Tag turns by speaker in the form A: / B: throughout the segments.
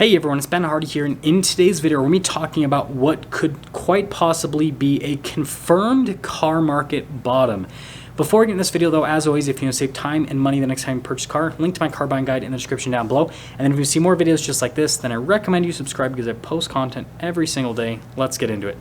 A: Hey everyone, it's Ben Hardy here, and in today's video we're going to be talking about what could quite possibly be a confirmed car market bottom. Before we get in this video though, as always, if you want to save time and money the next time you purchase a car, link to my car buying guide in the description down below. And then if you see more videos just like this, then I recommend you subscribe because I post content every single day. Let's get into it.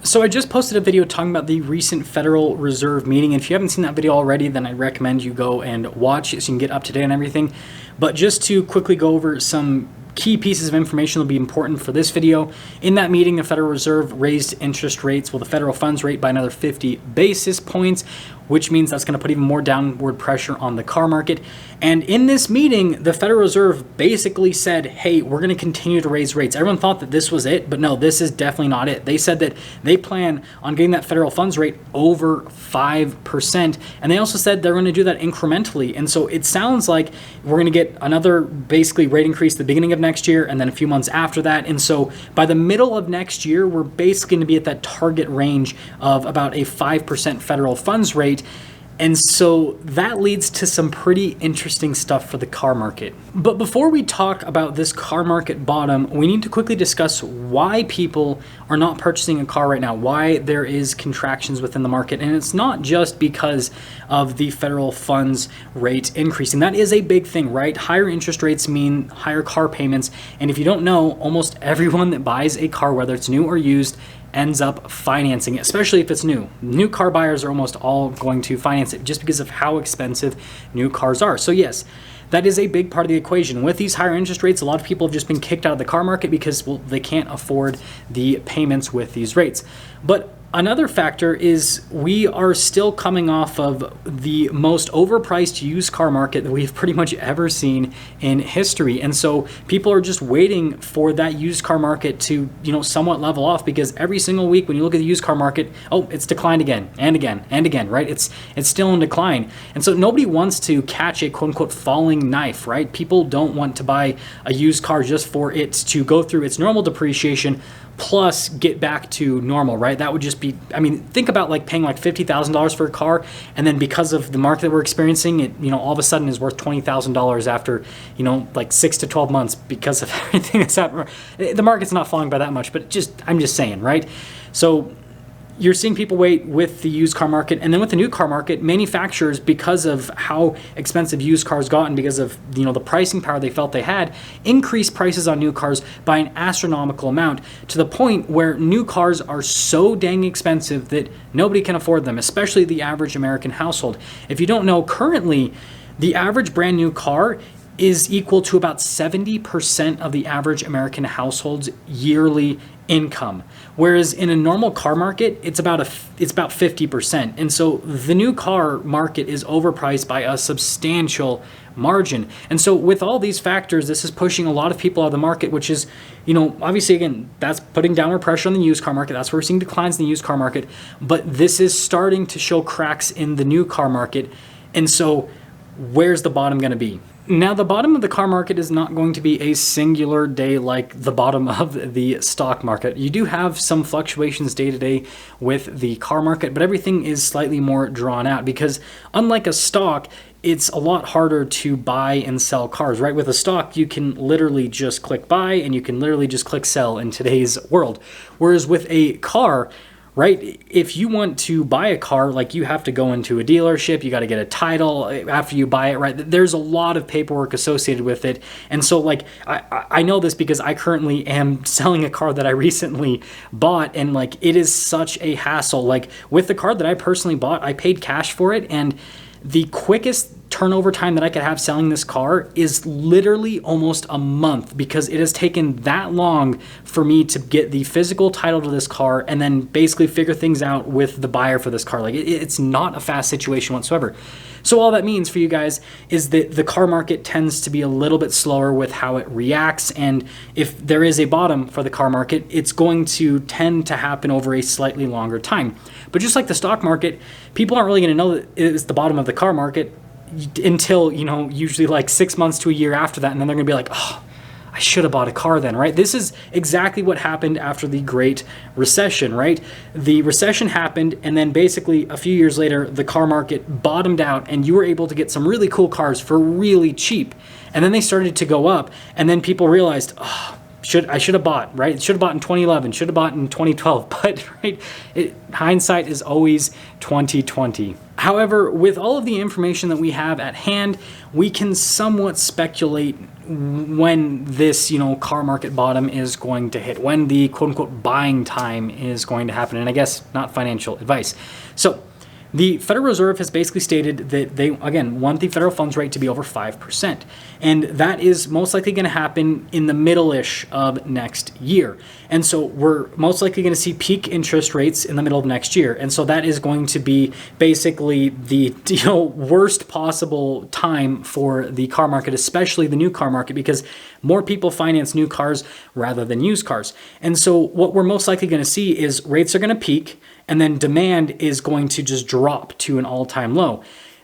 A: So I just posted a video talking about the recent Federal Reserve meeting. If you haven't seen that video already, then I recommend you go and watch it so you can get up to date on everything. But just to quickly go over some key pieces of information that will be important for this video. In that meeting, the Federal Reserve raised interest rates, well, the federal funds rate by another 50 basis points, which means that's going to put even more downward pressure on the car market. And in this meeting, the Federal Reserve basically said, hey, we're going to continue to raise rates. Everyone thought that this was it, but no, this is definitely not it. They said that they plan on getting that federal funds rate over 5%. And they also said they're going to do that incrementally. And so it sounds like we're going to get another basically rate increase at the beginning of next year and then a few months after that. And so by the middle of next year, we're basically going to be at that target range of about a 5% federal funds rate. And so that leads to some pretty interesting stuff for the car market. But before we talk about this car market bottom, we need to quickly discuss why people are not purchasing a car right now, why there is contractions within the market. And it's not just because of the federal funds rate increasing. That is a big thing, right? Higher interest rates mean higher car payments. And if you don't know, almost everyone that buys a car, whether it's new or used, ends up financing it, especially if it's new. New car buyers are almost all going to finance it just because of how expensive new cars are. So yes, that is a big part of the equation. With these higher interest rates, a lot of people have just been kicked out of the car market because, well, they can't afford the payments with these rates. But another factor is we are still coming off of the most overpriced used car market that we've pretty much ever seen in history. And so people are just waiting for that used car market to, somewhat level off, because every single week when you look at the used car market, oh, it's declined again and again and again, right? It's still in decline. And so nobody wants to catch a quote unquote falling knife, right? People don't want to buy a used car just for it to go through its normal depreciation plus get back to normal, right? That would just be, think about like paying like $50,000 for a car, and then because of the market that we're experiencing, it, all of a sudden is worth $20,000 after, like 6 to 12 months because of everything that's happening. The market's not falling by that much, but I'm just saying, right? So you're seeing people wait with the used car market, and then with the new car market, manufacturers, because of how expensive used cars got and because of the pricing power they felt they had, increased prices on new cars by an astronomical amount, to the point where new cars are so dang expensive that nobody can afford them, especially the average American household. If you don't know, currently the average brand new car is equal to about 70% of the average American household's yearly income, whereas in a normal car market, it's about 50%. And so the new car market is overpriced by a substantial margin. And so with all these factors, this is pushing a lot of people out of the market, which is, obviously, again, that's putting downward pressure on the used car market. That's where we're seeing declines in the used car market. But this is starting to show cracks in the new car market. And so where's the bottom going to be? Now, the bottom of the car market is not going to be a singular day like the bottom of the stock market. You do have some fluctuations day to day with the car market, but everything is slightly more drawn out because unlike a stock, it's a lot harder to buy and sell cars, right? With a stock, you can literally just click buy and you can literally just click sell in today's world. Whereas with a car, right, if you want to buy a car, like you have to go into a dealership, you got to get a title after you buy it, right? There's a lot of paperwork associated with it. And so like, I know this because I currently am selling a car that I recently bought, and like, it is such a hassle. Like with the car that I personally bought, I paid cash for it, and the quickest turnover time that I could have selling this car is literally almost a month, because it has taken that long for me to get the physical title to this car and then basically figure things out with the buyer for this car. Like it's not a fast situation whatsoever. So all that means for you guys is that the car market tends to be a little bit slower with how it reacts. And if there is a bottom for the car market, it's going to tend to happen over a slightly longer time. But just like the stock market, people aren't really going to know that it's the bottom of the car market until, usually like 6 months to a year after that. And then they're going to be like, oh, I should have bought a car then, right? This is exactly what happened after the Great Recession, right? The recession happened, and then basically a few years later, the car market bottomed out, and you were able to get some really cool cars for really cheap. And then they started to go up, and then people realized, oh, I should have bought, right? Should have bought in 2011, should have bought in 2012, but right, hindsight is always 2020. However, with all of the information that we have at hand, we can somewhat speculate when this, car market bottom is going to hit, when the quote unquote buying time is going to happen. And I guess not financial advice. So the Federal Reserve has basically stated that they, again, want the federal funds rate to be over 5%. And that is most likely going to happen in the middle-ish of next year. And so we're most likely going to see peak interest rates in the middle of next year. And so that is going to be basically the worst possible time for the car market, especially the new car market, because more people finance new cars rather than used cars. And so what we're most likely going to see is rates are going to peak, and then demand is going to just drop to an all-time low.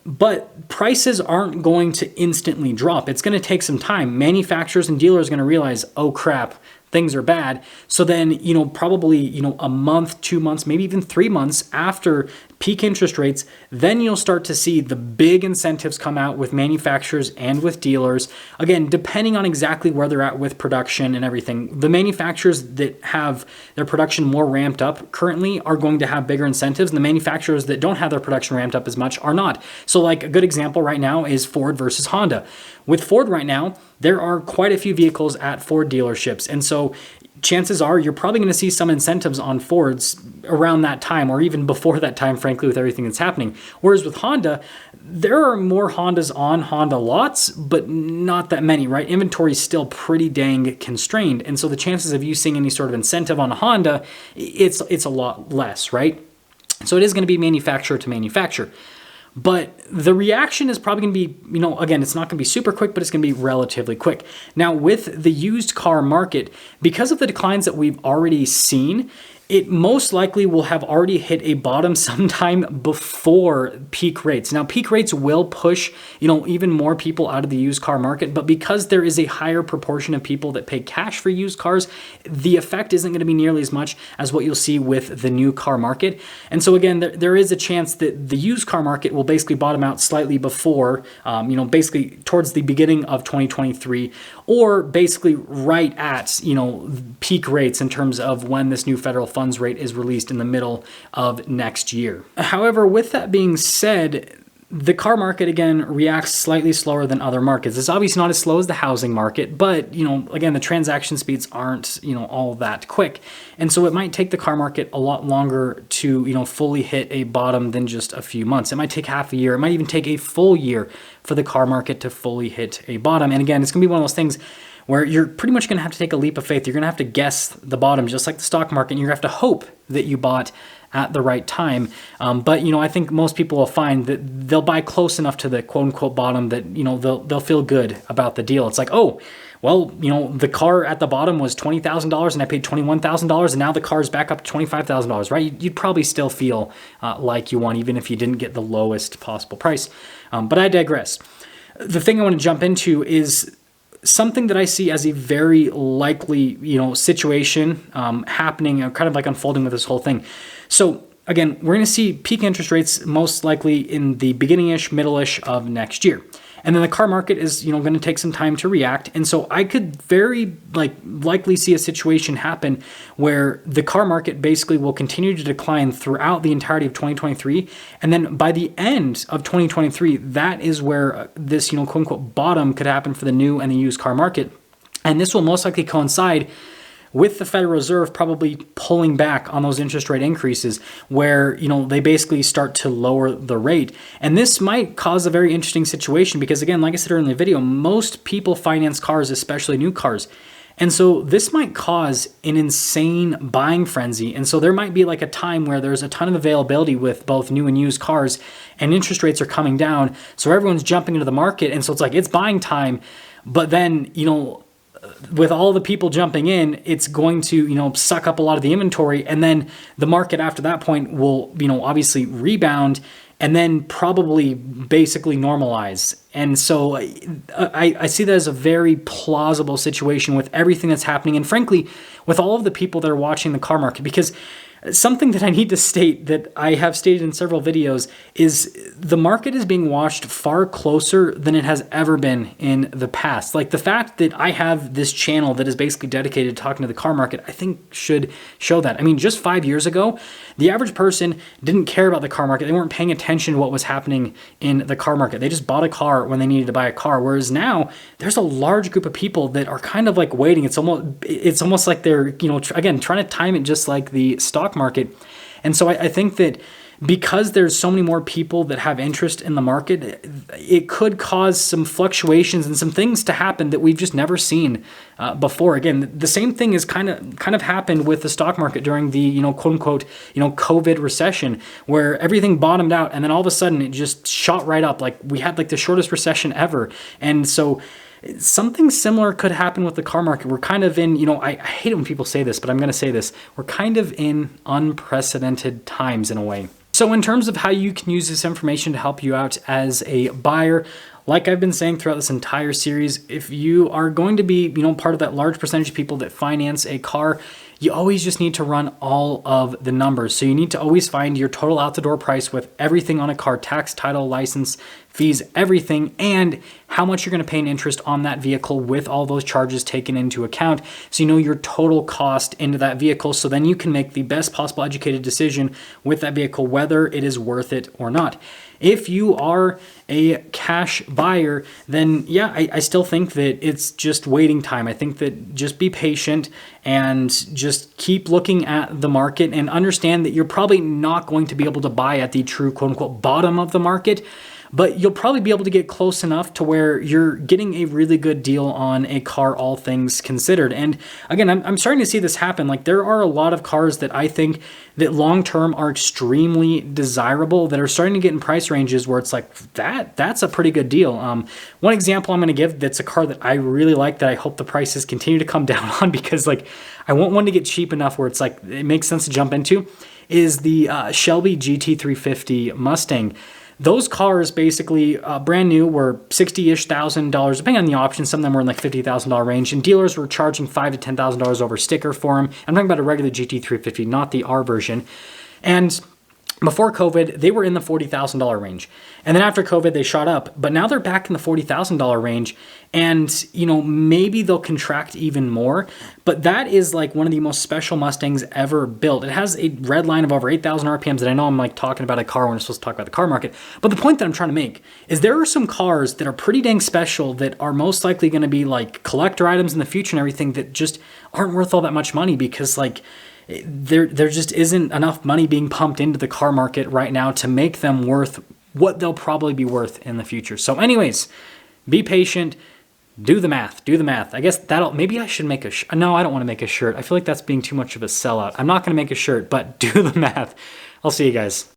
A: But prices aren't going to instantly drop. It's going to take some time. Manufacturers and dealers are going to realize, oh crap, things are bad. So then, probably, a month, 2 months, maybe even 3 months after peak interest rates, then you'll start to see the big incentives come out with manufacturers and with dealers. Again, depending on exactly where they're at with production and everything. The manufacturers that have their production more ramped up currently are going to have bigger incentives, and the manufacturers that don't have their production ramped up as much are not. So like a good example right now is Ford versus Honda. With Ford right now, there are quite a few vehicles at Ford dealerships. And so chances are you're probably going to see some incentives on Fords around that time, or even before that time, frankly, with everything that's happening. Whereas with Honda, there are more Hondas on Honda lots, but not that many, right? Inventory is still pretty dang constrained. And so the chances of you seeing any sort of incentive on a Honda, it's a lot less, right? So it is going to be manufacturer to manufacturer. But the reaction is probably going to be, again, it's not going to be super quick, but it's going to be relatively quick. Now, with the used car market, because of the declines that we've already seen, it most likely will have already hit a bottom sometime before peak rates. Now, peak rates will push, even more people out of the used car market, but because there is a higher proportion of people that pay cash for used cars, the effect isn't going to be nearly as much as what you'll see with the new car market. And so again, there is a chance that the used car market will basically bottom out slightly before, basically towards the beginning of 2023, or basically right at, peak rates in terms of when this new federal funds rate is released in the middle of next year. However, with that being said, the car market, again, reacts slightly slower than other markets. It's obviously not as slow as the housing market, but, again, the transaction speeds aren't, all that quick. And so it might take the car market a lot longer to, fully hit a bottom than just a few months. It might take half a year. It might even take a full year for the car market to fully hit a bottom. And again, it's going to be one of those things where you're pretty much going to have to take a leap of faith. You're going to have to guess the bottom, just like the stock market, and you're going to have to hope that you bought at the right time. But I think most people will find that they'll buy close enough to the quote-unquote bottom that, they'll feel good about the deal. It's like, oh, well, the car at the bottom was $20,000 and I paid $21,000, and now the car's back up to $25,000, right? You'd probably still feel like you won, even if you didn't get the lowest possible price. But I digress. The thing I want to jump into is something that I see as a very likely, situation happening, kind of like unfolding with this whole thing. So again, we're going to see peak interest rates most likely in the beginning-ish, middle-ish of next year. And then the car market is, going to take some time to react. And so I could very likely see a situation happen where the car market basically will continue to decline throughout the entirety of 2023. And then by the end of 2023, that is where this, quote unquote, bottom could happen for the new and the used car market. And this will most likely coincide with the Federal Reserve probably pulling back on those interest rate increases where, they basically start to lower the rate. And this might cause a very interesting situation because, again, like I said earlier in the video, most people finance cars, especially new cars. And so this might cause an insane buying frenzy. And so there might be like a time where there's a ton of availability with both new and used cars and interest rates are coming down. So everyone's jumping into the market. And so it's like, it's buying time. But then, with all the people jumping in, it's going to, suck up a lot of the inventory. And then the market after that point will, obviously rebound. and then probably basically normalize. And so I see that as a very plausible situation with everything that's happening, and frankly, with all of the people that are watching the car market. Because something that I need to state, that I have stated in several videos, is the market is being watched far closer than it has ever been in the past. Like, the fact that I have this channel that is basically dedicated to talking to the car market, I think should show that. I mean, just 5 years ago, the average person didn't care about the car market. They weren't paying attention to what was happening in the car market. They just bought a car when they needed to buy a car. Whereas now, there's a large group of people that are kind of like waiting. It's almost like they're, again, trying to time it just like the stock market. And so I think that because there's so many more people that have interest in the market, it could cause some fluctuations and some things to happen that we've just never seen before. Again, the same thing is kind of happened with the stock market during the quote unquote COVID recession, where everything bottomed out and then all of a sudden it just shot right up. Like, we had like the shortest recession ever. And so something similar could happen with the car market. We're kind of in, I hate it when people say this, but I'm going to say this. We're kind of in unprecedented times in a way. So in terms of how you can use this information to help you out as a buyer, like I've been saying throughout this entire series, if you are going to be, part of that large percentage of people that finance a car, you always just need to run all of the numbers. So you need to always find your total out the door price with everything on a car: tax, title, license, fees, everything, and how much you're going to pay in interest on that vehicle with all those charges taken into account. So you know your total cost into that vehicle, so then you can make the best possible educated decision with that vehicle, whether it is worth it or not. If you are a cash buyer, then yeah, I still think that it's just waiting time. I think that just be patient and just keep looking at the market and understand that you're probably not going to be able to buy at the true quote unquote bottom of the market, but you'll probably be able to get close enough to where you're getting a really good deal on a car, all things considered. And again, I'm starting to see this happen. Like, there are a lot of cars that I think that long-term are extremely desirable that are starting to get in price ranges where it's like, that's a pretty good deal. One example I'm going to give that's a car that I really like, that I hope the prices continue to come down on, because like, I want one to get cheap enough where it's like, it makes sense to jump into, is the Shelby GT350 Mustang. Those cars basically brand new were $60,000-ish, depending on the option. Some of them were in like $50,000 range, and dealers were charging $5,000 to $10,000 over sticker for them. I'm talking about a regular GT350, not the R version. And before COVID, they were in the $40,000 range. And then after COVID, they shot up, but now they're back in the $40,000 range. And, maybe they'll contract even more, but that is like one of the most special Mustangs ever built. It has a red line of over 8,000 RPMs, and I know I'm like talking about a car when I'm supposed to talk about the car market, but the point that I'm trying to make is there are some cars that are pretty dang special that are most likely going to be like collector items in the future and everything that just aren't worth all that much money, because like, there just isn't enough money being pumped into the car market right now to make them worth what they'll probably be worth in the future. So anyways, be patient, do the math. I guess maybe I should make no, I don't want to make a shirt. I feel like that's being too much of a sellout. I'm not going to make a shirt, but do the math. I'll see you guys.